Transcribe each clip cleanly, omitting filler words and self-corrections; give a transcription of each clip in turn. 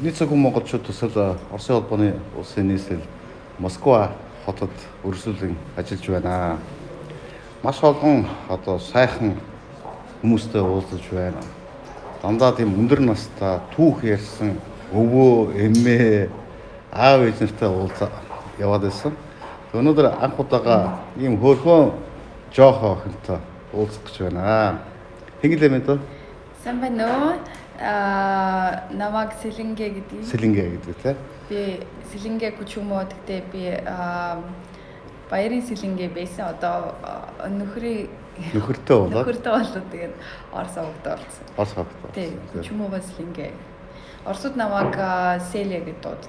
Бидний цөөхөн монголчууд төсөл Оросын холбооны улсын нийслэл Москва хотод өрсөлдөн ажиллаж байна. Маш олон сайхан хүмүүстэй уулзаж байна. Дандаа тийм өндөр настай түүх ярьсан өвөө, эмээ, аав ээж нартай уулзаад яваад байсан. Өнөөдөр анх удаага ийм хөөрхөн жоохоо охинтой уулзах гэж байна. Хэглээ мэд үү? Сайн байна уу? Намайг Сэлингэ гэдэг. Сэлингэ гэдэг тийм. Би Сэлингэ Кучумоо гэдэгтэй би баярын Сэлингэ байсан. Одоо нөхөртэй болоод тэгээд Орос хогт болсон. Орос хогт. Тийм. Кучумоо Сэлингэ. Оросд намайг Селя гэдэг дууд.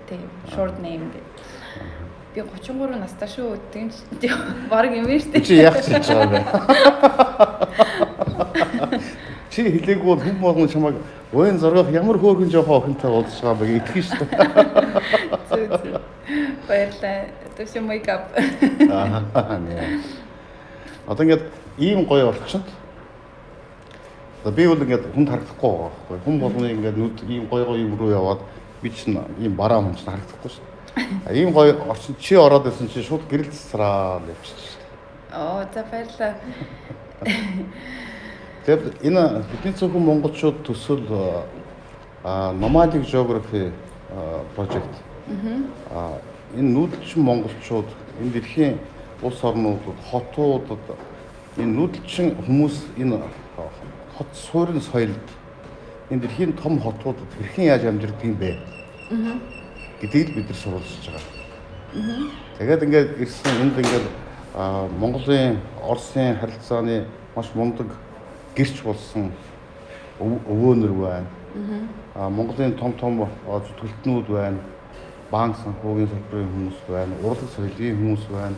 Тийм. Short name гэдэг. Би 33 настай шүү. Тийм баг юм шүү дээ. Чи яах гэж байгаа вэ? Чи хэлээгүй бол хүн болгон чамайг уян зургах ямар хөөрхөн жоохоо охинтой уулзж байгаа бэ итгэх шүү дээ. Зүг. Баярлалаа. Төсөө мейкап. Нэ. Одоо ингээд ийм гоё орчинд би бол ингээд хүнд харагдахгүй байгаа байхгүй. Хүн болгоны ингээд нүд ийм гоё юм руу яваад би чинь ийм бараа хүн чинь харагдахгүй шүү дээ. Ийм гоё орчинд чи ороод ирсэн чи шууд гэрэл засраа л явчихсан. За баярлалаа. Тэгээд энэ бидний зөвхөн монголчууд төсөл nomadic geography project. Энэ нүүдэлчин монголчууд энэ дэлхийн улс орнуудад хотуудад энэ нүүдэлчин хүмүүс энэ хот суурин соёлд энэ дэлхийн том хотуудад хэрхэн яаж амьдардаг юм бэ? Гэдгийг бид нар суралцж байгаа. Тэгээд ингээд ирсэн энд ингээд Монголын Оросын харилцааны маш мундаг гэрч болсон өвөөнөр байна. Монголын том зүтгэлтнүүд байна. Банк санхүүгийн салбарын хүмүүс байна. Урлаг соёлын хүмүүс байна.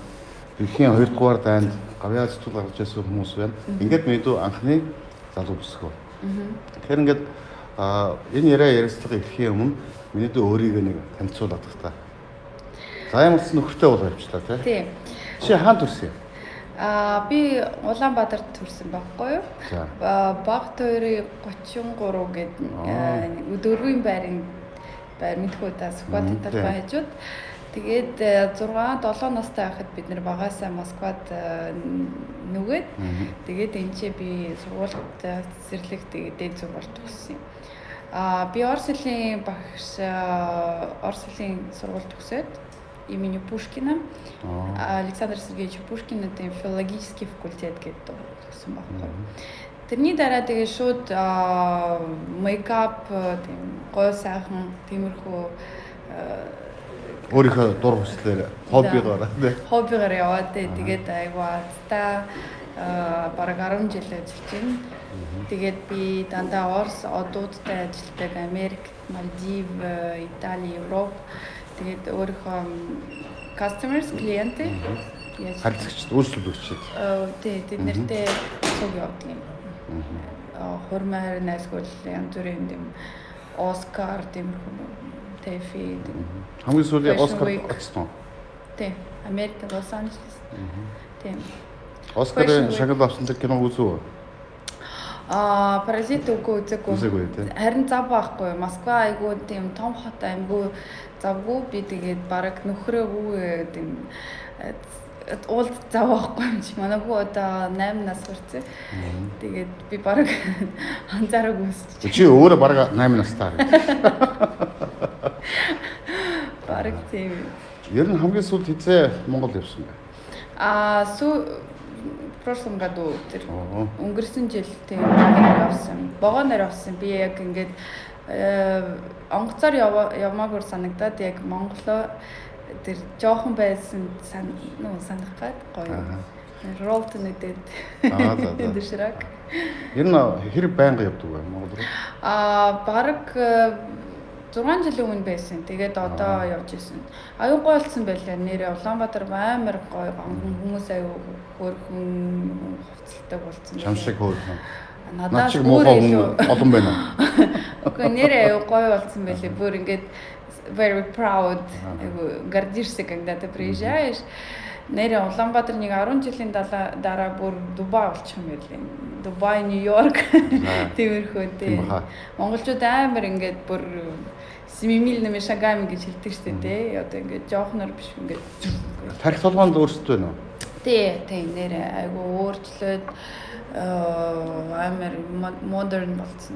Дэлхийн 2 дугаар дайнд гавьяа зүтгэл гаргаж ирсэн хүмүүс байна. Ингээд мэдүү анхны залуу бүсгүй. Тэгэхээр ингээд энэ яриацлага ирэхийн өмнө миний дэ өөрийгөө нэг танилцуулаад тах та. Займалс нөхөртэй бол авчлаа тийм. Чи хаан төрсөн юм? Би Улаанбаатарт төрсөн байхгүй юу? Багт 233 гэдэг дөрвийн байр мэдхүүдээ Скватад байжууд. Тэгээд 6-7 настай байхад бид нэр багаасаа Москвад нүгээд тэгээд энэ би сургуульд цэцэрлэг тэгээд дээд сургуульд төгссөн юм. Би Орос хэлний багш Орос хэлний сургуульд төгсөөд имени Пушкина Александр Сергеевич Пушкина тийм филологический факультет гэдэг төгссөн байхгүй. Тэрний дараа тэгээд шууд мейкап тийм гоё сайхан тиймэрхүү өөрийнхөө дур хүслээр хоббигоор хоббигоор яваад тэгээд айгаа та бараг 10 жил ажиллаж байна. Тэгээд би дандаа Орос одуудтай ажилладаг Америк, Малдив, Итали, Европ тэгээд өөрийнхөө customers клиенты харилцагчд өөрсөлдөгчд тэд нэртэй цуг явдаг юм. Хормаар найсгуул янз бүрийн юм Оскар тиймэрхүү тэфи хамгийн сүүлийн Оскар очсон. Тийм. Америк, Лос Анжелес. Тийм. Оскарын шагнал авсан кино үзв үү? Паразит үгүй үзээгүй. Харин зав байхгүй. Москва айгуу тийм том хот аймгүй завгүй би тэгээд бараг нөхрөөгүй тийм уулд зав байхгүй юм чи. Манай хүү одоо 8 нас хүрсэн. Тэгээд би бараг анзаараагүй өсч. Чи өөрөө бараг 8 настай. Бараг тийм. Ер нь хамгийн сүүлд хизээ Монгол явсан бэ? В прошлом году өнгөрсөн жил тийм явсан. Богоноор явсан. Би яг ингээд онгоцоор явмаагүй санагдаад яг Монголоо тэр жоохон байсан санах гад гоё. Ролт нэдэд. Дэшрак. Ер нь хэрэг байнга явдаг бай Монгол руу? Бараг 6 жилийн өмнө байсан. Тэгээд одоо явж исэн. Аюу гой болсон байлаа. Нэрээ Улаанбаатар амар гоё хүмүүс аюу хөөрхөн хувцалтай болсон. Чамшиг хөөрхөн. Надад бүр олон байна. Окей, нэрээ аюу гоё болсон байлаа. Бүр ингээд very proud. Гордишься, когда ты приезжаешь. Нэрээ Улаанбаатар нэг 10 жилийн дараа бүр Дубай болчих юм байлээ. Дубай, Нью-Йорк тиймэрхүү тий. Монголчууд амар ингээд бүр семимилнэ шагами гэж хэлдэг шүү дээ тий. Одоо ингээд жоохнор биш ингээд тарих толгоонд өөрсдөө байна уу? тий, нэрээ айгу өөрчлөөд амар модерн болсон.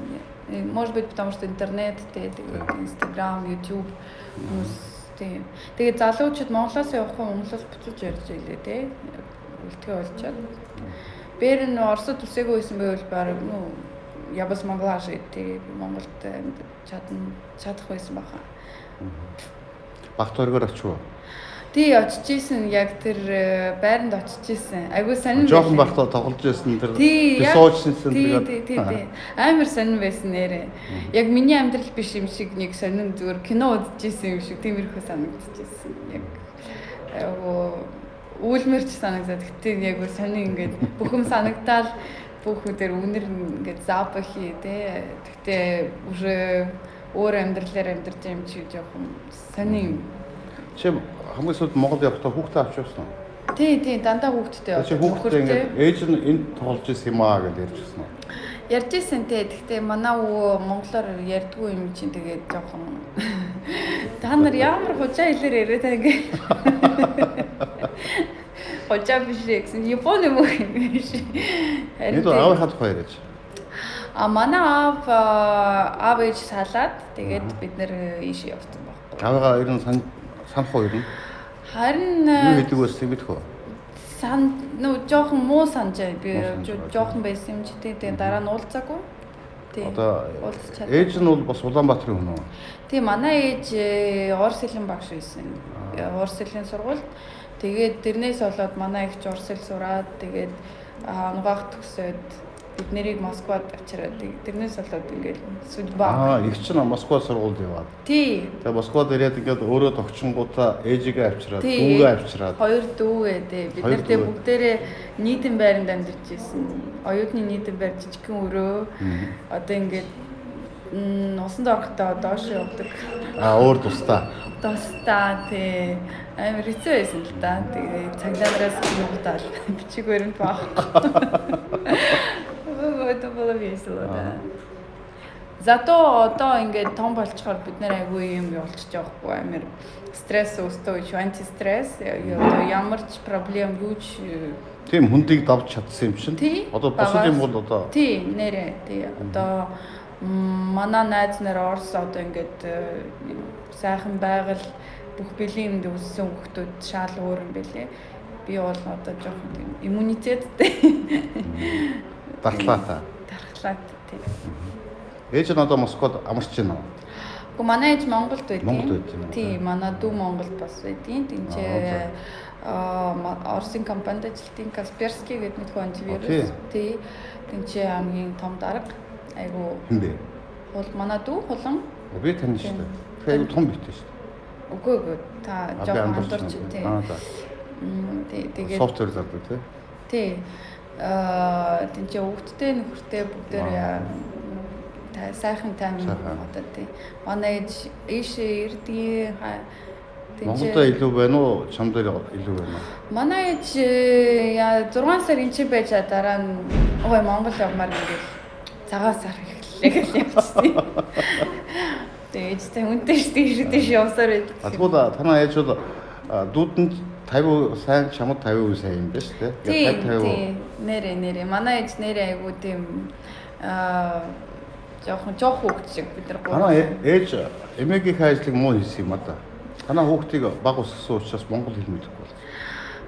Может быть, потому что интернет, Instagram, YouTube, тий. Тэгээд залуучууд Монголоос явахгүй Монголоос буцаж ярьж ийлээ тий. Үлтгэе болчиход. Бэрэн Оросд үсээгүй байсан байвал баг я бы смогла жить тий. Монголд чадах байсан баха. Багт өргөр очив. Тий очиж исэн яг тэр байранд очиж исэн. Айгуу сонир. Жохон багтаа тоглож исэн тэр суужсэн тэгээд тий. Амар сонир байсан нэрээ. Яг миний амьдрал биш юм шиг нэг сонин зүгээр кино үзэж исэн юм шиг тиймэрхүү санагдчихсэн. Яг үүлмэрч санагдаад гэтээ яг сонин ингээд бүх юм санагдаал бүх үдэр үнэр ингээд запа хий тий. Гэтээ уже өөр амьдралаар амьдарч юм чи жоохон сонин. Чи хамгийн сүүлд Монгол явахдаа хүүхдээ авч явсан уу? Тий, дандаа хүүхдтэй явсан. Хүүхдээ ингээд ээж нь энд тоглож исэн юм аа гэж ярьжсэн уу? Ярьж исэн тий. Гэхдээ манай өвөө монголоор ярьдгүй юм чинь тэгээд жоохон та нар ямар хожаа хэлээр яриад байгаа ингээ. Хожаа биш гэсэн Японы мөх юм биш. Энд аав хад хоёрч. Манай аав ээж салаад тэгээд бид нэр ийш явсан байхгүй. Авгаа ер нь санах уу ер нь? Харин юу гэдэг вэ мэдэх үү? жоохон муу санджаа би жоохон байсан юм чи тэгээд дараа нь уулзаагүй. Тий. Одоо ээж нь бол бас Улаанбаатарын хүн үү? Тий, манай ээж Орос хэлний багш байсан. Орос хэлний сургуульд. Тэгээд тэрнээс болоод манай ихч Орос хэл сураад тэгээд онгоох төгсөөд бид нэрийг Москвад авчираад тэрнээс болоод ингээд судьба. Их ч Москва сургуульд яваад. Тий. Тэгээ Москвад ирээд ингээд өөрөө тогтчингуудаа ээжигээ авчираад, дүүгээ авчираад. Хоёр дүүгээ тий. Бид нар тэгээ бүгдээрээ нийтэн байранд амьдарч ирсэн. Оюутны нийтэн байр жижигхэн өрөө. Одоо ингээд усанд орохдоо доош явдаг. Өөр тусдаа. Тусдаа тий. Амар хэцүү байсан л да. Тэгээ цаглаараас нүгдэл бичиг баримт байхгүй. Это было весело, да. Зато одоо ингээд том болчихоор бид нэр айгүй юм болчих жоохгүй амар стресс устойчив, антистресс одоо ямар ч проблем юу ч тийм хүндийг давж чадсан юм шин. Одоо босод юм бол одоо тий нэрээ тий одоо манай найз нар Орос одоо ингээд сайхан байгаль бүх бэлэнд өссөн хүмүүс шал өөр юм бэлээ. Би бол одоо жоохон тийм иммунитеттэй дархлаатай тий. Ээж нь одоо Москвад амарч байна уу? Гэхдээ манай ээж Монголд байдیں۔ Монголд байдیں۔ Тий, манай дүү Монголд бас байдیں۔ Тинчээ Оросын компанид ажилтیں۔ Касперский гэдэг нэг антивирус. Тий. Тинчээ хамгийн том дарга. Айгу. Хинбэ? Бол манай дүү хулан. Би тань шүү дээ. Тэгээ том битээ шүү дээ. Үгүй та жоохон хамтарч тий. Тий, тэгээд софтвер зардаг тий. Тий. Тинчээ хүүхдтэй нөхөртэй бүгдээр сайхан тайван одоо тий. Манай ээж ийшээ ирдэг. Монголд илүү байна уу? Чам дээр илүү байна уу? Манай ээж 6 сар энэ байж дараа нь ой Монгол явмаар ингээл цагаан сар эхлэе гэж явчихсан. Тэгээд үнтэй шүү дээ явсаар байд. Тэгвэл танаа ээж бол дүүдэнд 50 сайн чамд 50% сайн юм байна шүү дээ. Тий. Нэрээ. Манай ээж нэрээ айгуу тийм жоохон хүүхд шиг бид нар гоо. Танаа ээж эмээгийн ажлыг муу хийсэн юм а да. Танаа хүүхдийг баг усгсан учраас монгол хэл мэдэхгүй бол.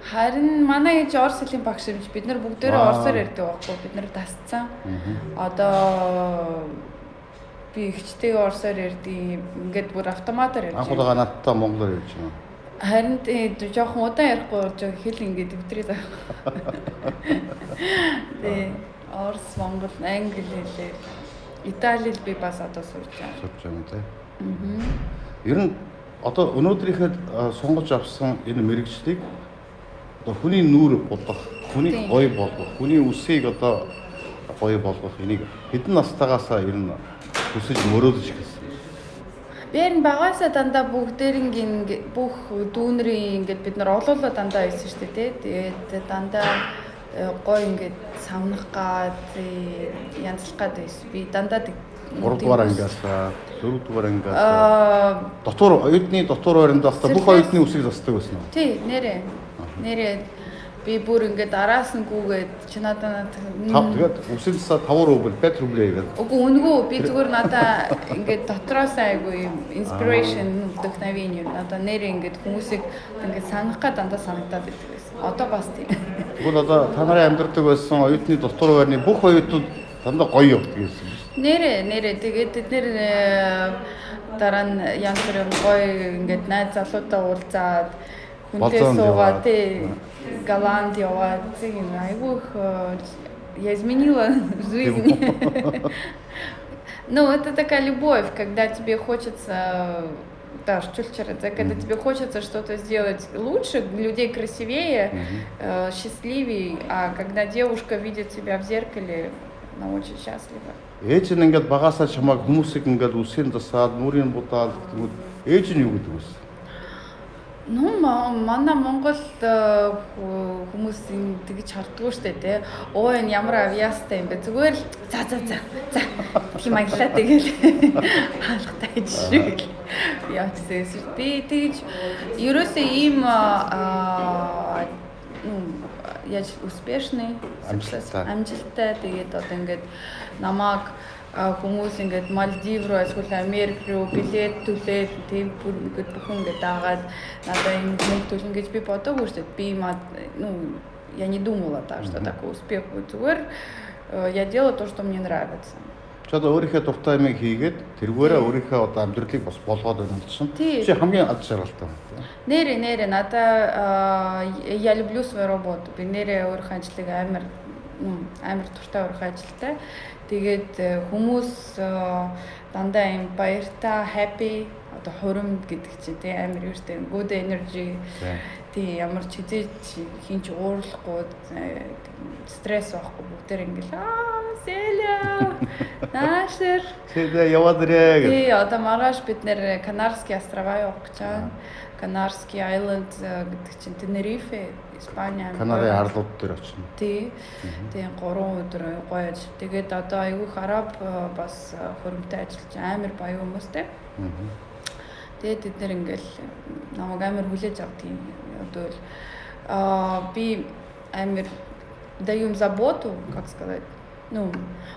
Харин манай ээж Орос хэлний багш юмч бид нар бүгдээрээ орсоор ярьдаг байхгүй бид нар тасцсан. Одоо би ихчтэйгээ орсоор ярьдаг. Ингээд бүр автоматар ярьж. Анхудаа надтай монголоор ярьж байна. Харин жоохон удаан ярихгүй хэл ингээд өвтрээд байгаа. Тий. Орос, монгол, англи хэлээр Италид би бас одоо сурч байгаа. Сурч байгаа тий. Ер нь одоо өнөөдрийнхээ сонгож авсан энэ мэрэгчлийг одоо хүний нүүр болгох, хүний гоё болгох, хүний үсийг одоо гоё болгох энийг хэдэн настайгаас ер нь хүсэж мөрөөдөж эхэлсэн. Би энэ багаасаа дандаа бүгдээрийн бүх дүүнэрийн ингээд бид нар олоолоо дандаа байсан шүү дээ. Тэгээд дандаа гой ингээд савнах гад янзлах гад байсан. Би дандаа 3 дугаар ангиас 4 дугаар ангиас дотор оюутны дотор байранд байхдаа бүх оюутны үсийг засдаг байсан уу? Тий, нэрээ би бүр ингээд араас нь гүгээд чи надад тэгээд үсэл засаа 5 рубль 5 рубль гэдэг. Үгүй үнгүй би зүгээр надаа ингээд дотроос айгүй inspiration вдохновение надаа нэрээ ингээд хүмүүсийг ингээд санах га дандаа санагдаад байдаг байсан. Одоо бас тийм. Тэгвэл одоо та нарын амьдардаг байсан оюутны дотор байрны бүх оюутнууд дандаа гоё явдаг гэсэн юм. Нэрээ тэгээд бид нэр дараа нь янз бүрийн гоё ингээд найз залуудаа уулзаад хүнтэй суугаад тий Голланд яваад тийм айгүй я изменила жизнь. Ну, это такая любовь, когда тебе хочется, да, когда тебе хочется что-то сделать лучше, людей красивее, счастливее, а когда девушка видит себя в зеркале, она очень счастлива. Ээж нь ингээд багасаа чамайг хүмүүсийг ингээд үсгийн засаад, нүрийн будаад тэгвэл ээж нь юу гэдэг вэ? Ну, манай Монгол хүмүүс тэгж хардггүй штэ тий. Оо энэ ямар авьяастай юм бэ? Зүгээр л за. Тийм аялаа тэгэл хаалгатай жишээ. Яатсан. Би тэгж ерөөсөө ийм яаж успешный амжилттай тэгээд одоо ингээд намайг хүмүүс ингээд Малдив руу эсвэл Америк руу билет төлээд тийм бүр ингээд бүхэн ингээд дагаад надад энэ мөнгө төлнө гэж би бодоогүй шүү дээ. Би я не думала так, что такой успех будет. Зүгээр я делала то, что мне нравится. Чи одоо өөрийнхөө дуртай юмыг хийгээд тэргээрээ өөрийнхөө одоо амьдралыг бас болгоод байна чинь. Чи хамгийн аз жаргалтай. Нэрээ надаа я люблю свою работу. Би нэрээ өөрийнхөө ажлыг амар дуртай өөрийнхөө ажилтай. Тэгээд хүмүүс дандаа юм баяртай, happy, одоо хуримд гэдэг чинь тий амар юустай good energy. Тий ямар ч хизээч хинч уурлахгүй, стресс авахгүй бүгдээр ингээл Селя. Наашэр. Селя яваад ирээ гэх. Тий одоо маргааш бид нэр Канарские острова явах гэж байна. Канарский Island гэдэг чинь Тенерифе, Испани. Канарын арлууд дээр очино. Тий. Тэгээ 3 өдөр гоё ажил. Тэгээд одоо айгүй харап бас хөрөмтэй ажиллаж амар баян хүмүүстэй. Тэгээд бид нэр ингээл намайг амар хүлээж авдаг. Одоо би амар даю им заботу, как сказать. Ну,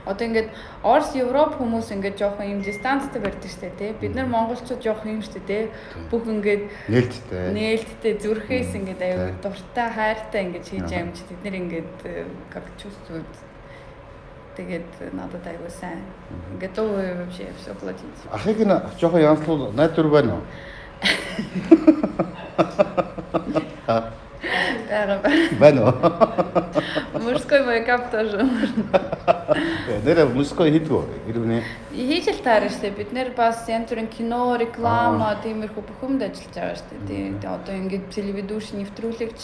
одоо ингээд Орос, Европ хүмүүс ингээд жоохон юм дистанцтай барьдаг штэ тий. Бид нар монголчууд жоохон юм штэ тий. Бүх ингээд нээлттэй зүрхээс ингээд аюу дуртай хайртай ингээд хийж юм чи бид нар ингээд как чувствуют. Тэгээд надад аюу сайн. Готовы вообще всё платить. Ахыг нь жоохон янзлуул найдвар байна уу? Байна. Мужской мейкап тоже. Нэр мужской хийдгүү ирвэнэ. Хийж л таарна штэ. Бид нэр бас янз бүрийн кино, реклама, тиймэрхүү бүхэнд ажиллаж байгаа штэ. Тэгээд одоо ингээд телевизийн нэвтрүүлэгч.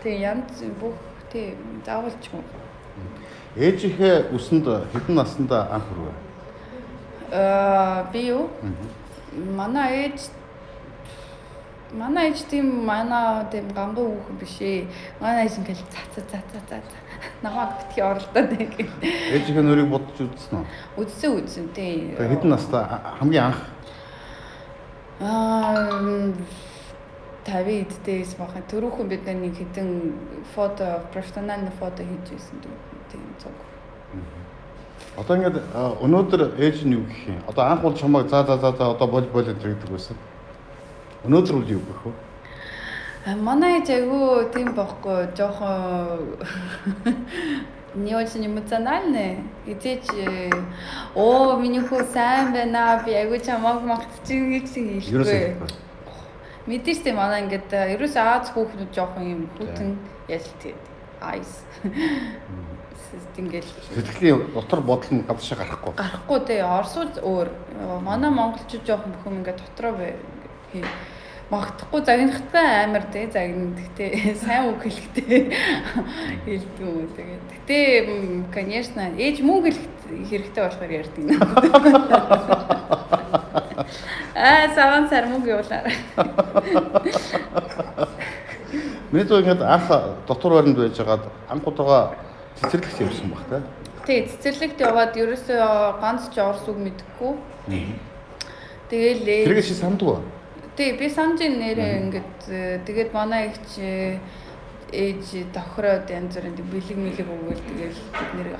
Тэгээд янз бүх тий заавалч юм. Ээжийнхээ үсэнд хэдэн наснда анх хүрвэ? Би юу? Манай ээж тийм ганган хүүхэн биш ээ. Манай ээж ингээл за. Намайг битгий оролдоод гэх. Ээжийнхээ нөрийг бодож үзсэн үү? Үзсэн тий. Хэдэн настай хамгийн анх? 50 эддээс бахан. Төрөөхөн бид нэг хэдэн профессиональный фото хийж байсан тийм цог. Одоо ингээд өнөөдөр ээж нь юу гэх юм? Одоо анх бол чамайг за одоо бол гэдэг байсан. Өнөөдөр үл юу гэх вэ? Манай ээж айгүй тийм байхгүй жоохон не очень эмоциональный. Эцэж миний хүү сайн байна. Би айгүй чамайг магтчихин гэж хэлэхгүй. Мэдээж тийм манай ингээд ерөөсөө Аз хүүхнүүд жоохон юм хүтэн ялт айс. Ингээл сэтгэлийн дотор бодол нь гадаашаа гарахгүй. Гарахгүй тий. Оросууд өөр. Манай монголчууд жоохон бүхэн ингээд дотроо магтахгүй загнахтай амар тий загнах. Гэтэ сайн үг хэлэхтэй хэлдэг юм. Тэгээд гэтэ конечно ээж мөнгө хэрэгтэй болохоор ярьдаг. Саван сармуг явуулаарай. Миний зөв ингээд анх дотор баримд байж байгаад анх удаага цэцэрлэгт явсан баг та. Тий, цэцэрлэгт яваад ерөөсөө ганц ч орс үг мэдэхгүй. Тэгэл тэргээ чи сандгүй. Тий, би санаж нэрээ ингээд тэгээд манай ихч ээж тохироод янз бүрийн бэлэг мэлэг өгөөл тэгээд бид нэр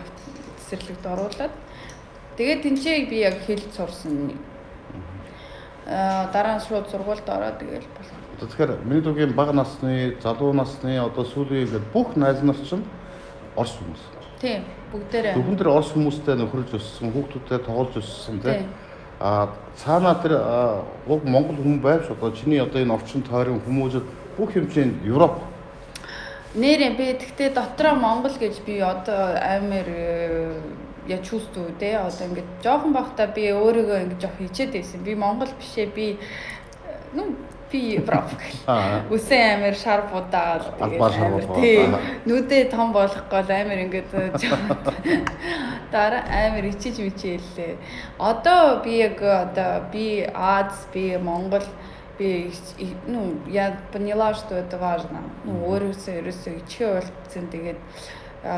цэцэрлэгт оруулаад тэгээд тэнцээ би яг хэл сурсан. Дараа нь шууд сургуульд ороод тэгээд болох. Тэгэхээр миний дугийн бага насны, залуу насны одоо сүүлийн ингээд бүх найз нар чинь орс хүмүүс. Тийм, бүгдээрээ. Зөвхөн тэр орс хүмүүстэй нөхөрлж өссөн, хүүхдүүдтэй тоглож өссөн тийм. Цаанаа тэр уг Монгол хүн байвч одоо чиний одоо энэ орчин тойрон хүмүүжил бүх хэмжээнд Европ. Нэрээ би тэгтээ дотроо Монгол гэж би одоо амар я чувствую те одоо ингээд жоохон бахта би өөрийгөө ингээд жоох хичээд байсан. Би Монгол бишээ би би Европ гэх. Үсэн амар шарбуудаа тэгээд нүдээ том болохгүй амар ингээд дараа амар ичиж мичээлээ. Одоо би яг одоо би Аз, би Монгол, би я поняла, что это важно. Өөрөөсөө ичхээ болцсон тэгээд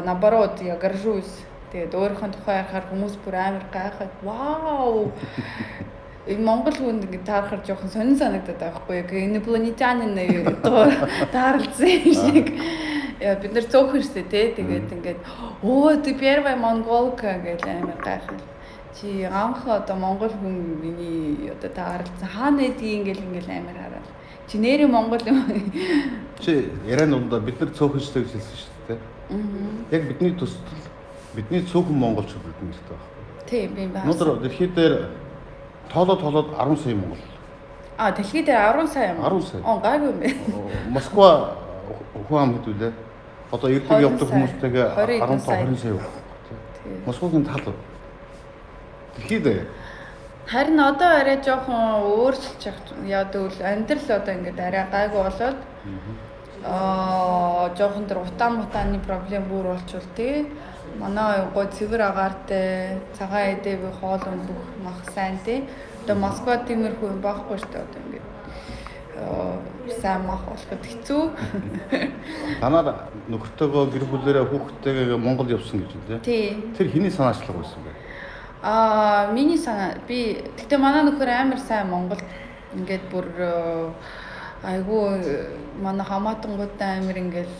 наоборот я горжусь. Тэгээд өөрийнхөө тухай ярихаар хүмүүс бүр амар гайхаад вау. Монгол хүнд ингэ таарахар жоохон сонин санагдаад байхгүй яг инопланетянин таарлцсан шиг бид нар цөөхөн штэ тий тэгээд ингээд ты первая монголка гэж амар гайхал чи анх одоо монгол хүн миний одоо таарлцсан хаана эдгийг ингээл амар хараад чи нэрээ монгол юм чи ярианы дундаа бид нар цөөхөн штэ гэж хэлсэн штэ тий яг бидний төсөл бидний цөөхөн монголчууд гэдэг юм л таа тий би байна өнөөдөр дэлхий дээр тоолоод 10 сая монгол. Дэлхийд 10 сая юм. 10 сая. Гайгүй юм бэ. Москва хүн ам хэдүүлээ. Одоо ирдэг явдаг хүмүүстэйгээ 15 20 сая байна. Москвагийн тал. Дэлхийд харин одоо арай жоохон өөрчлөж яа гэвэл амьдрал одоо ингээд арай гайгүй болоод жоохон тэр утааны проблем бүр болчихвол тий. Манай гоо цэвэр агаартай цагаан эдээ би хоол бүх мах сайн тий. Одоо Москва тиймэрхүү юм байхгүй шүү дээ одоо ингээд сайн мах болоход хэцүү. Танаар нөхөртөөгөө гэр бүлээрээ хүүхдтэйгээ Монгол явсан гэж үү тий. Тэр хэний санаачлага байсан бэ? Миний санаа би гэхдээ манай нөхөр амар сайн Монгол ингээд бүр айгуу манай хамаатангуудтай амар ингээл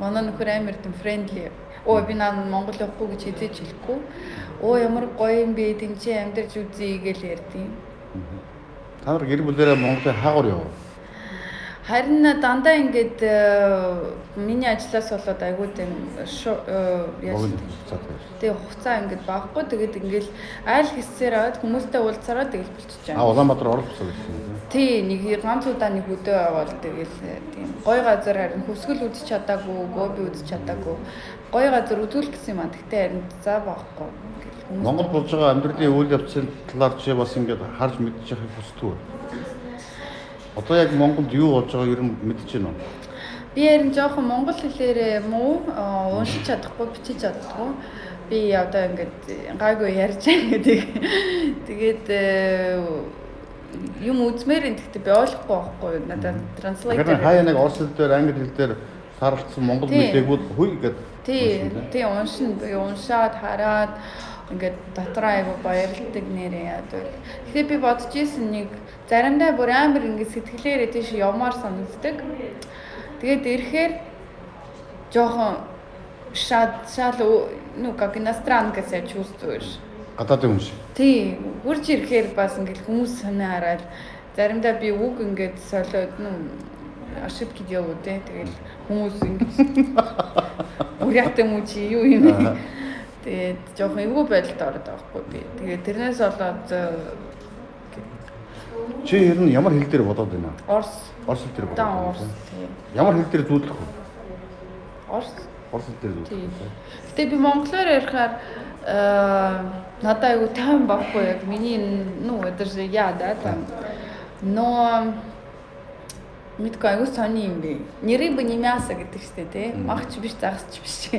манай нөхөр амар тийм фрэндли. Би наа Монгол явахгүй гэж хэзээ ч хэлэхгүй. Ямар гоё юм бэ тэнцээ амьдарч үзье гэж ярьдیں۔ Та нар гэр бүлээрээ Монголын хаагур яваа. Харин дандаа ингээд миний ажлаас болоод айгүй тийм яг хугацаа ингээд багхгүй тэгээд ингээд айл хэсээр аваад хүмүүстэй уулзараа тэгэл болчихж байгаа. Улаанбаатар орох гэсэн юм. Тий, нэг ганц удаа нэг өдөө аваад тэгэл тийм гоё газар харин хөсгөл үзэж чадаагүй, гоби үзэж чадаагүй. Гоё газар үзүүл гэсэн юм аа. Тэгтээ харин заа багхгүй. Монгол болж байгаа амьдралын үйл явцын талаар чи бас ингээд харж мэдчих хүсдэг. Одоо яг Монголд юу болж байгааг ер нь мэдчихэж байна уу? Би харин жоохон монгол хэлээр муу уншиж чадахгүй, бичиж чаддаггүй. Би одоо ингээд гайгүй ярьж байгаа. Тэгээд юм үзмээр энэ гэхдээ би ойлгохгүй байхгүй. Надад транслейтер. Хаяа нэг орос хэл дээр, англи хэл дээр сарлцсан монгол мэдээгүүд хүй гэдэг. Тий, уншин би уншаад хараад ингээд дотроо айгу баярлдаг нэрээ яадаг. Тэгэхээр би бодож ирсэн нэг заримдаа бүр амар ингээд сэтгэлээрээ тийш явмаар санагддаг. Тэгээд ирэхээр жоохон шал как иностранка себя чувствуешь. Гадаадын хүн шиг. Тий, хурж ирэхээр бас ингээд хүмүүс санаа хараад заримдаа би үг ингээд солиод ошибки делаю тий. Тэгээд хүмүүс ингээд урьяатай муу чи юу юм бэ? Тэгээд жоохон эвгүй байдалд ороод байгаа хгүй би. Тэгээд тэрнээс болоод чи ер нь ямар хэл дээр бодоод байна? Орс хэл дээр бодоод байна. Орс. Ямар хэл дээр зүүдлэх вэ? Орс хэл дээр зүүдлэх. Гэтэ би монголоор ярихаар надад айгу тайван баггүй яг миний это же я, да, там. Но Мэдгүй аюу сони юм бэ. Нэрийг Нимяса гэдэг штэ тий. Магч биш загасч биш.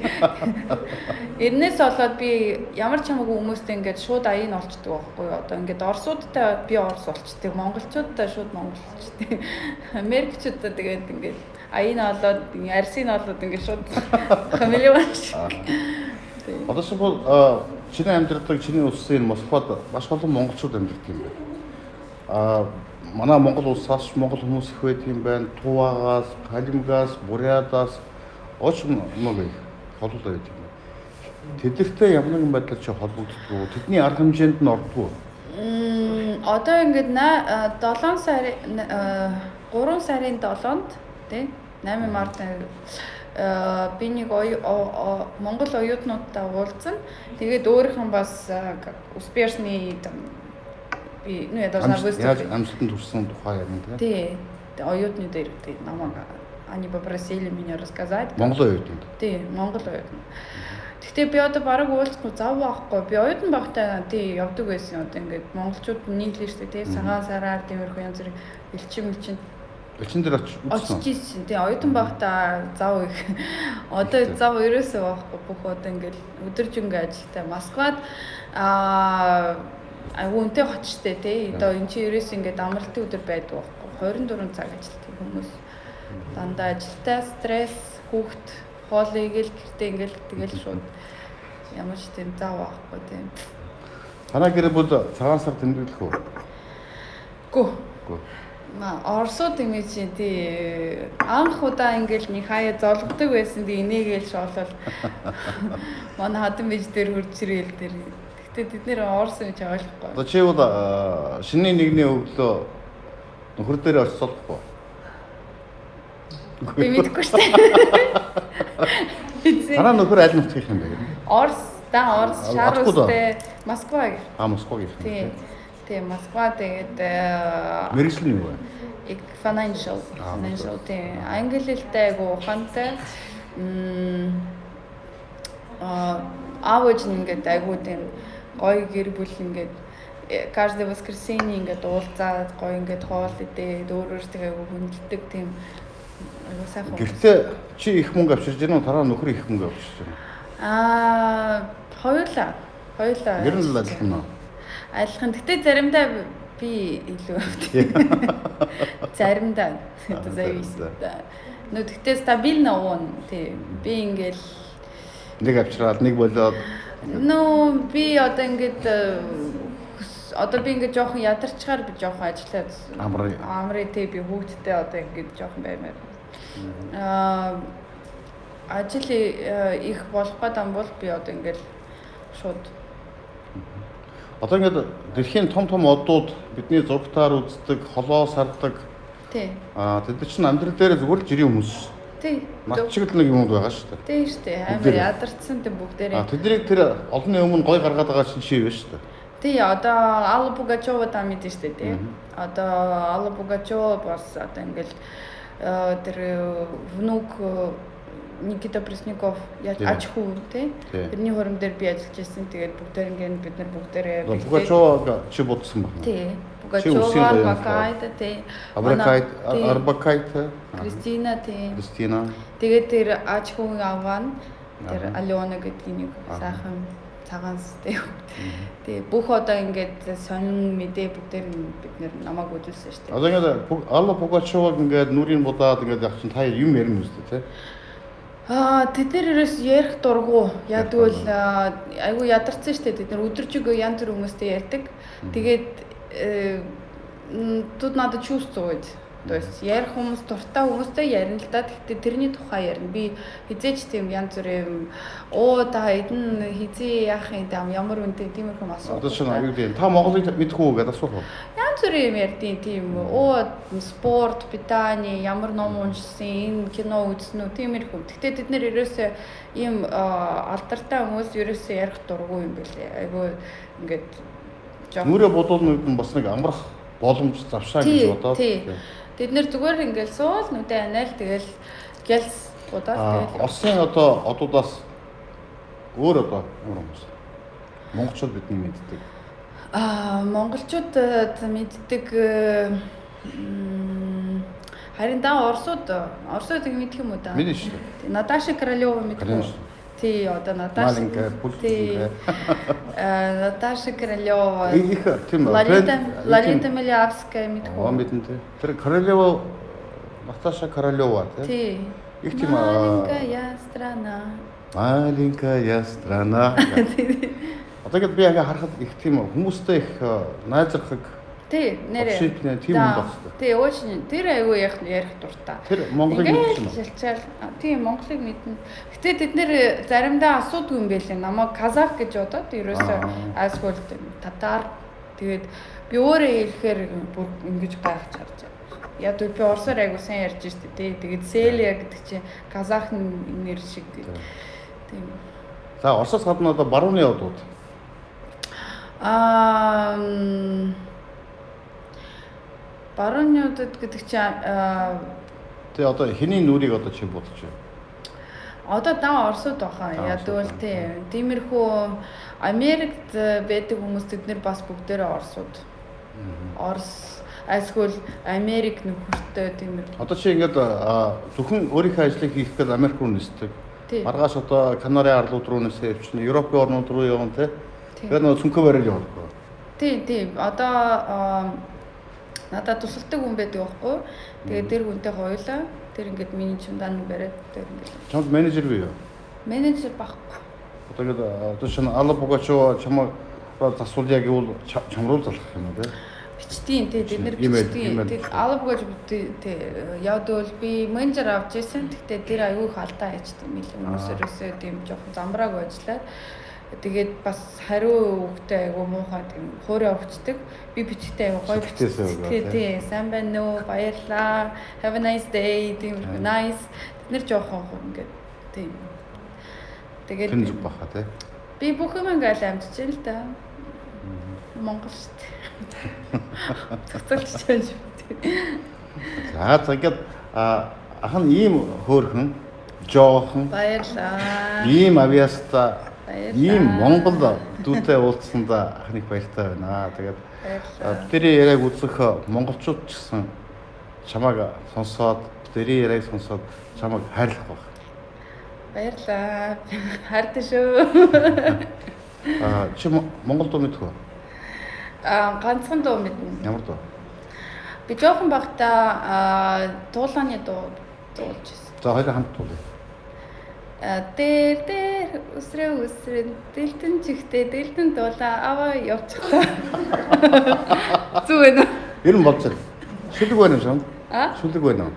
Эрнээс болоод би ямар ч хамаагүй хүмүүстэй ингээд шууд аян олчдөг байхгүй юу. Одоо ингээд орсуудтай би орс олчдөг, монголчуудтай шууд монгол олчдөг. Америкчуудтай тэгээд ингээд аян олоод арсын олоод ингээд шууд хамилионч. Одоо шууд чиний амьдралдаг чиний улсын Москвад маш олон монголчууд амьдардаг юм байна. Манай Монгол улсаас монгол хүмүүс их байдаг юм байна. Туваагаас, Калимгаас, Бурятаас очень много их холбоотой байдаг юм байна. Тэдэртэй ямар нэгэн байдлаар чи холбогддог уу? Тэдний арга хэмжээнд нь ордог уу? Одоо ингээд 7 сарын 3 сарын 7-нд тий 8 март би нэг Монгол оюутнуудтай уулзсан. Тэгээд өөрийнх нь бас успешный би я должна выступить. Амжилтанд хүрсэн тухай юм тий. Оюутны дээр намайг они попросили меня рассказать. Монгол оюутнууд. Тий, монгол оюутан. Гэхдээ би одоо бараг уулзахгүй зав байхгүй. Би оюутан багтаа тий явдаг байсан. Одоо ингээд монголчууд нийлээ штэ тий цагаан сараар тиймэрхүү янз бүрийн элчин элчин дээр очиж ирсэн. Тий оюутан багтаа зав их. Одоо зав ерөөсөө байхгүй. Бүх одоо ингээд өдөржингөө ажилтаа Москвад үнэтэй хотчтой тий. Одоо энэ чи ерөөс ингээд амралтын өдөр байдаг байхгүй. 24 цаг ажилтдаг хүмүүс. Дандаа ажилтаа стресс, хүүхд, хоолыг л гэртээ ингээд тэгэл шууд ямар ч тийм зав байхгүй тийм. Танаа гэр бүл цагаан сар тэмдэглэх үү? Гүү. Орсууд юм чи тий анх удаа ингээл нэг хаяа золгодог байсан тий энийгээл шоолол манай хатан биж дээр хурж ирээл дээр. Гэтэ тэд нэр орсон гэж ойлгохгүй. Одоо чи бол шинэ нэгний өглөө нөхөр дээр орцолохгүй. Би мэдгүй шүү дээ. Танаа нөхөр аль нутгийнх юм бэ? Орс Шарустэй Москва. Москвагийн. Тий, Москва тэгээд мэргэжил юм уу? Financial тий. Англи хэлтэй айгу ухаантай. Аавч ингээд айгу тийм гоё гэр бүл ингээд каждое воскресенье ингээд уулзаад гоё ингээд хоол идээ өөрөөсөө айгу хүндэлдэг тийм айгу сайхан. Гэхдээ чи их мөнгө авчирж байна уу? Тараа нөхөр их мөнгө авчирж байна. Хоёулаа. Ер нь л адилхан уу? Адилхан. Гэтэ заримдаа би илүү заримдаа это зависит. Но тэгтээ стабильно он тий би ингээл нэг авчираад нэг болоод би одоо ингээд одоо би ингээд жоохон ядарчгаар би жоохон ажиллаад амрын тий би хүүхдтэй одоо ингээд жоохон баймаар ажил их болох гэдэг бол би одоо ингээд шууд одоо ингээд дэлхийн том одууд бидний зургатаар үздэг, холоо сардаг. Тий. Тэд чинь амьдрал дээр зүгээр л жирийн хүмүүс. Тий. Над шиг л нэг юм байгаа шүү дээ. Тий шүү дээ. Амар ядарсан тийм бүгдээрээ. Тэднийг тэр олонний өмнө гой гаргаад байгаа чинь чи биш шүү дээ. Тий, одоо Алла Пугачёва та мэдэн шүү дээ, тий. Одоо Алла Пугачёва бас одоо ингээд тэр внук Никита Пресняков ач хүү тий. Тэрний хөрөм дээр би ажиллаж байсан. Тэгээд бүгдээр ингээд бид нар бүгдээрээ Пугачёва чи бодсон байна. Тий. Пугачёва, Арбакайта тий. Арбакайта. Кристина тий. Кристина. Тэгээд тэр ач хүү аван тэр Алена гэдэг нэг сайхан цагаанстай. Тэгээ бүх одоо ингээд сонин мэдээ бүгдээр бид намайг үзүүлсэн шүү дээ. Одоо ингээд Алла Пугачёваг ингээд нүрийн будаад ингээд яг чинь та юм ярина үстэй тий. Тэд нэрээс ярих дургу. Яг тэгвэл айгүй ядарсан шүү дээ. Тэд нар өдөржингөө янз бүр хүмүүстэй ярьдаг. Тэгээд тут надо чувствовать. То есть ярих хүмүүс дуртай хүмүүстэй ярина л да. Гэхдээ тэрний тухай ярина. Би хизээч тийм янз бүрийн та эдэн хизээ яах юм даа ямар үнэтэй тиймэрхүү асуух. Одоо шинэ аюул дээ. Та Монголыг мэдэх үү гэдээ асуух. Янз бүрийн юм ярьдیں۔ Тийм спорт, питание, ямар ном уншсан, энэ кино үзсэн үү тиймэрхүү. Гэхдээ тэд нэр ерөөсөө ийм алдартай хүмүүс ерөөсөө ярих дурггүй юм бэлээ. Айгүй ингээд нүрэ бодуулнууд нь бас нэг амрах боломж завшаа гэж бодоод. Тэд нэр зүгээр ингээл суул нүдэ анаал тэгэл гэлс удаад тэгэл. Орсын одоо одуудаас өөр одоо ямар хүмүүс? Монголчууд бидний мэддэг. Монголчууд мэддэг Харин даа Оросуудыг мэдэх юм уу да? Мэднэ шүү дээ. Наташа Королёва мэдэх үү? Тий, одоо Наташа. Маленькая, пушкинская. Наташа Королёва. Их тийм Лолита Милявская мэдэх үү? Мэднэ тий. Тэр Королёва Наташа Королёва тий. Их тийм Маленькая страна. Маленькая страна. Одоо би ингээ харахад их тийм хүмүүстэй их найзрахаг. Тий, нэрээ. Тийм юм байна. Тий, очень. Тэр айгүй ярих дуртай. Тэр Монголыг мэдсэн үү? Шилчээл. Тийм, Монголыг мэднэ. Гэтэ тэд нэр заримдаа асуудгүй юм байлээ. Намайг казах гэж бодоод ерөөсөө айсгуул татар. Тэгээд би өөрөө хэлэхээр бүр ингэж гайхаж харж байгаа. Яг би орсоор айгүй сайн ярьж штэ тий. Тэгээд Селия гэдэг чинь казах нэр шиг. Тийм. За Оросоос гадна одоо барууны одууд. Баруунуудад гэдэг чинь Тэгээ одоо хэний нүрийг одоо чи бодож байна? Одоо даа Оросууд баха. Ядвал тиймэрхүү Америкт байдаг хүмүүс тэднэр бас бүгдээрээ Оросууд. Орос айсгуул Америк нөхөртэй тиймэр. Одоо чи ингээд зөвхөн өөрийнхөө ажлыг хийх гэж Америк руу нисдэг. Маргааш одоо Канарын арлууд руу нисээ явчихна. Европын орнууд руу явна тий. Тэгэхээр нөгөө цүнхөө барил явахгүй. Тий. Одоо надад тусалдаг хүн байдаг байхгүй. Тэгээд тэр хүнтэй хоёулаа тэр ингээд миний чимдан бариад тэр ингээд. Чамд менежер бий юу? Менежер байхгүй. Одоо ингээд одоо шинэ Алла Пугачева чамаа засуулъя гэвэл чам руу залах юм уу тий? Бичтийн тий бид нэр бичтийн. Тэг Алла Пугачева тий яадвал би менежер авч ирсэн. Тэгтээ тэр аюу их алдаа хийжтэй юм илүү хүмүүсөөсөө тийм жоохон замбрааг ажиллаад тэгээд бас хариу өгтэй айгу муухай тийм хуурай өгчдөг. Би бичгтэй айгу гоё бичдэг. Тий, сайн байна уу? Баярлаа. Have a nice day. Тийм nice. Тэд нэр жоохон ингээд тийм. Тэгээд тэн зүг баха тий. Би бүх юм ингээл амжиж л да. Монгол шүү дээ. Цогцолч байж байна. За тэгээд ахан ийм хөөрхөн жоохон баярлаа. Ийм авьяастай ийм Монгол дүүтэй уулзсандаа ахныг баяртай байна. Тэгээд бидний яриаг үзэх монголчууд ч гэсэн чамайг сонсоод бидний яриаг сонсоод чамайг хайрлах баг. Баярлаа. Хайртай шүү. Чи Монгол дуу мэдэх үү? Ганцхан дуу мэднэ. Ямар дуу? Би жоохон багтаа дуулааны дуу дуулж байсан. За хоёул хамт дуулъя. Дээр үсрээ дэлтэн чихтэй дэлтэн дуулаа аваа явчихлаа. Зүг байна. Ер нь бодсон. Шүлэг байна уу чамд? Шүлэг байна уу?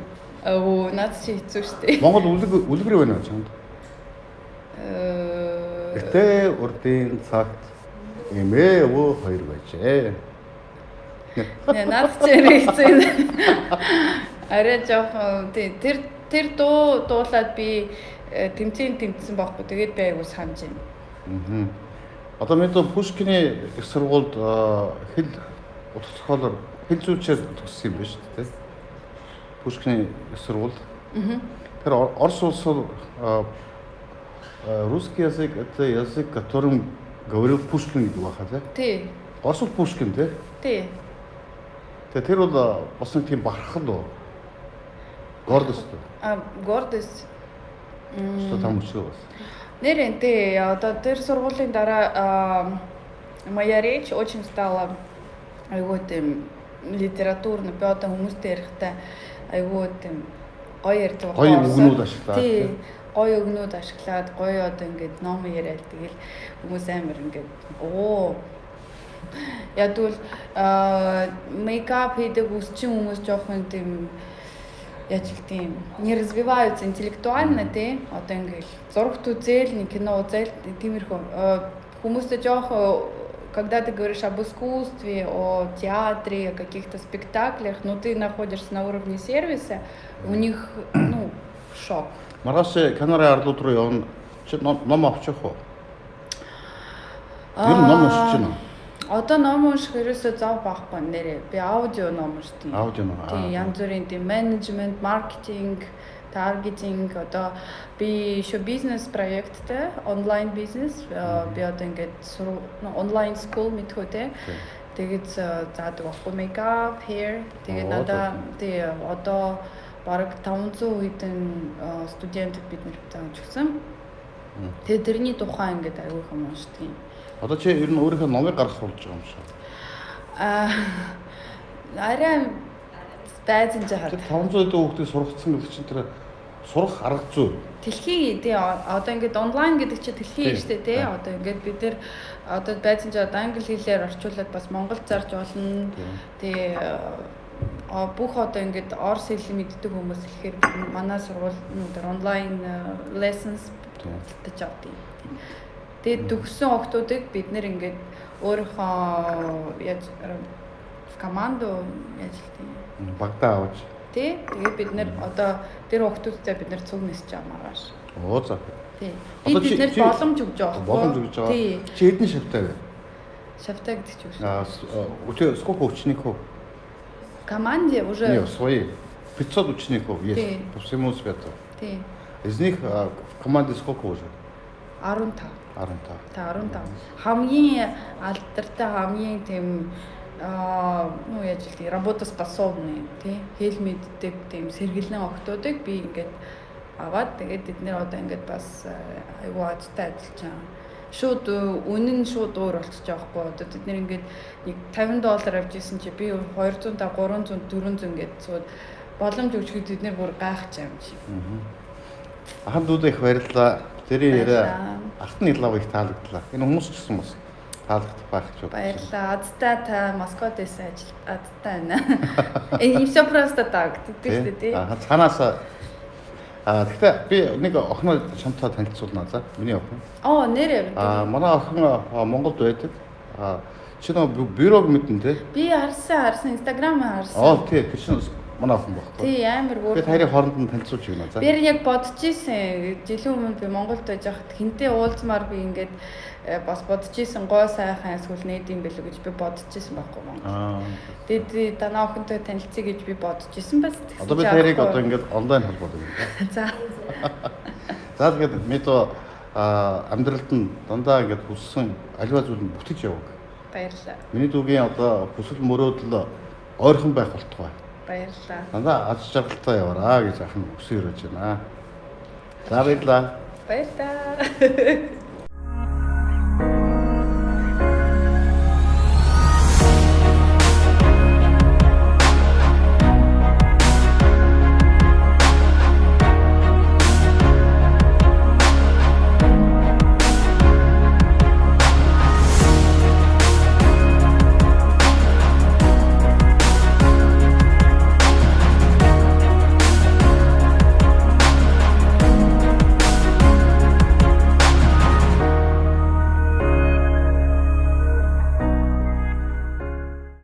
Оо наад чи хэцүү штэ. Монгол үлгэр байна уу чамд? Гэтэ урдын цагт эмээ өвөө хоёр байжээ. Нэ наад чи хэцүү. Арай жоохон тэр дуулаад би тэмцсэн байхгүй. Тэгээд би айгуу санаж байна. Одоо мэдээ Пушкины их сургуульд хэл утга зохиолоор хэл зүйчээр төгссөн юм байна шүү дээ. Пушкины их сургууль. Тэр Орос улсууд русский язык это язык, которым говорил Пушкин гэдэг баха тий. Орос улс Пушкин тий. Тий. Тэр бол бас нэг тийм бахархал уу? Гордость. Гордость. Что там училась? Нэрэнтэй одоо тэр сургуулийн дараа моя речь очень стала айгуу тийм литературно би одоо хүмүүстэй ярихтай айгуу тийм гоё ярьдаг. Гоё үгнүүд ашиглаад. Тий. Гоё үгнүүд ашиглаад гоё одоо ингээд ном яриад тэгэл хүмүүс амар ингээд ядвал мейкап хийдэг үсчин хүмүүс жоохон тийм яаж хэлтийм не развиваются интеллектуально тий одоо ингээл зурагт үзэл нэг кино үзэл тиймэрхүү хүмүүстэй жоох когда ты говоришь об искусстве, о театре, о каких-то спектаклях, но ты находишься на уровне сервиса, у них шок. Маргааш Канарын арлууд руу явна. Чи ном авчих уу? Тэр ном уншиж байна. Одоо ном унших ерөөсөө зав байхгүй нэрээ. Би аудио ном уншдаг. Аудио ном. Тийм янз бүрийн тийм менежмент, маркетинг, таргетинг одоо би еще бизнес проекттэй онлайн бизнес би одоо ингээд онлайн school мэдхүү те. Тэгээд заадаг байхгүй makeup, hair. Тэгээд надаа тий одоо бараг 500 хэдэн студентд бид нэр зааж өгсөн. Тэгээ тэрний тухай ингээд аягүй их юм уншдаг юм. Одоо чи ер нь өөрийнхөө номыг гаргах болж байгаа юм шиг. Арай байзан жахаад. 500 хэдэн хүүхдийг сургацсан гэдэг чинь тэр сурах арга зүй. Дэлхий тий одоо ингээд онлайн гэдэг чинь дэлхий шүү дээ тий. Одоо ингээд бид нэр одоо байцсан жаад англи хэлээр орчуулад бас монгол зарж болно. Тэгээ бүх одоо ингээд орс хэл мэддэг хүмүүс ихээр манай сургууль онлайн lessons гэж авдаг. Тэгээ төгссөн охтуудыг бид нэр ингээд өөрийнхөө яаж командо яаж хэлдэг Багтаа авч. Тий. Тэгээ бид нэр одоо тэр охтуудтай бид нэр цуг нисэж байгаа маргааш. Оо за. Тий. Бид нэр боломж өгж байгаа. Боломж өгж байгаа. Тий. Чи хэдэн шавтай вэ? Шавтай гэдэг чи юу? У тебя сколько учеников? В команде уже. Нет, свои. 500 учеников есть по всему свету. Тий. Из них в команде сколько уже? 15. 15. Та 15. Хамгийн алдартай хамгийн тийм ну яаж хэлдэг работоспособны тий хэл мэддэг тийм сэргэлэн охтуудыг би ингээд аваад тэгээд эдгээр одоо ингээд бас айгуу азтай ажиллаж байгаа. Шууд үнэн шууд өөр болчихж байгаа хгүй одоо бид нэр ингээд нэг $50 авч ирсэн чи би 200 та 300 400 ингээд цууд боломж өгчөд бид нэр бүр гайхаж байгаа юм шиг. Ахын дүүдээ их баярлалаа. Тэрийн яриа алтны лав их таалагдлаа. Энэ хүмүүс ч гэсэн бас таалагдах байх ч байна. Баярлалаа. Азтай та Москвадээс азтай байна. Энэ все просто так гэдэг шүү дээ тий. Цаанаас тэгэхээр би нэг охиноо чамтай танилцуулна за. Миний охин. Нэр яв. Манай охин Монголд байдаг. Чи нөө бюрог мэдэн тий? Би харсан Instagram харсан. Тий, тэр чинь манай охин байхгүй. Тий, амар өөр. Би хоёрын хооронд нь танилцуулж байна за. Би яг бодож исэн. Жилийн өмнө би Монголд байж хахад хинтээ уулзмаар би ингээд бас бодож исэн гой сайхан эсвэл нээд юм бэлүү гэж би бодож исэн байхгүй Монгол. Тэгээд танаа охинтой танилцъя гэж би бодож исэн бас. Одоо би хоёрыг одоо ингээд онлайн холбоодог юм. За. За тэгээд мэдээ амьдралд нь дандаа ингээд хүссэн аливаа зүйл нь бүтгэж яваг. Баярлалаа. Миний дүүгийн одоо хүсэл мөрөөдөл ойрхон байх болтугай. Баярлалаа. Дандаа аз жаргалтай яваараа гэж ахын хүсэж ирж байна. За баярлалаа. Баярлалаа.